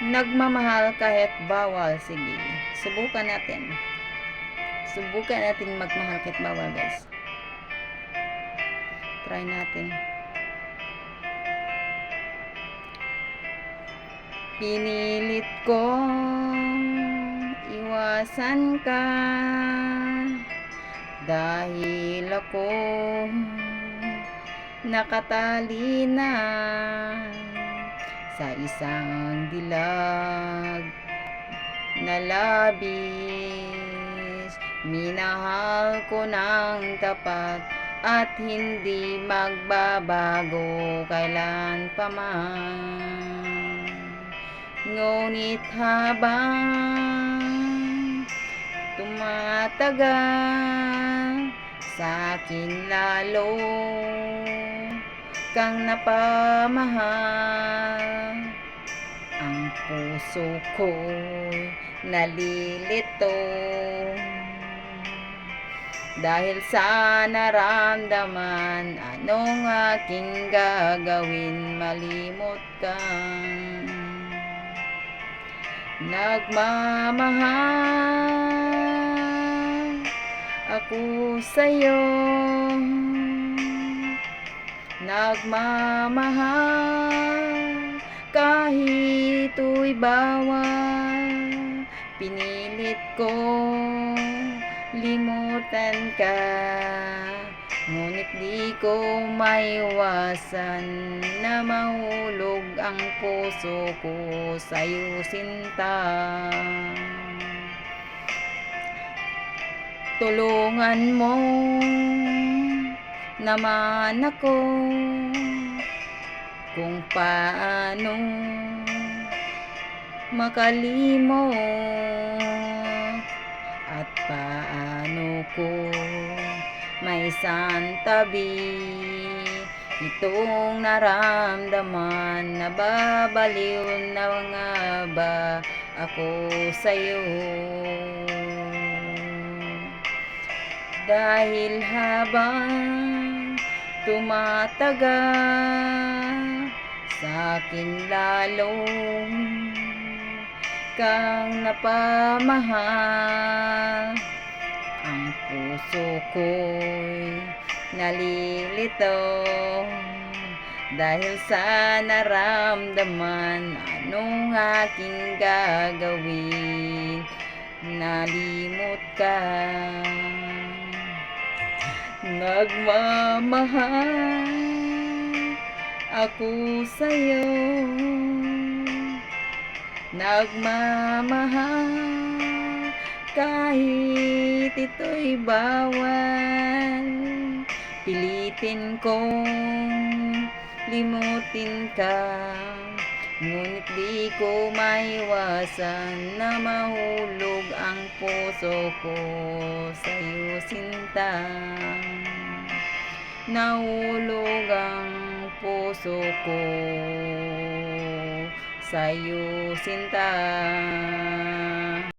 Nagmamahal kahit bawal. Sige, subukan natin. Subukan natin magmahal kahit bawal, guys. Try natin. Pinilit kong iwasan ka dahil ako nakatali na sa isang dilag na labis. Minahal ko ng tapat at hindi magbabago kailan pa man. Ngunit habang tumatagal, sa akin lalo kang napamahal. Ang puso ko'y nalilito dahil sa naramdaman. Anong aking gagawin? Malimot kang nagmamahal ako sa'yo. Nagmamahal kahit ito'y bawal. Pinilit ko limutan ka, ngunit di ko maiwasan na mahulog ang puso ko sa'yo, sinta. Tulungan mo naman ako kung paano makalimot at paano ko maisantabi itong naramdaman. Nababaliw na nga ba ako sa'yo? Dahil habang tumatagal, sa akin lalong kang napamahal. Ang puso ko'y nalilito dahil sa naramdaman. Anong aking gagawin? Nalimot ka. Nagmamahal ako sa'yo. Nagmamahal kahit ito'y bawal. Pilitin kong limutin ka, ngunit di ko maiwasan na mahulog ang puso ko sa'yo, sinta. Nahulog ang puso ko sa'yo, sinta.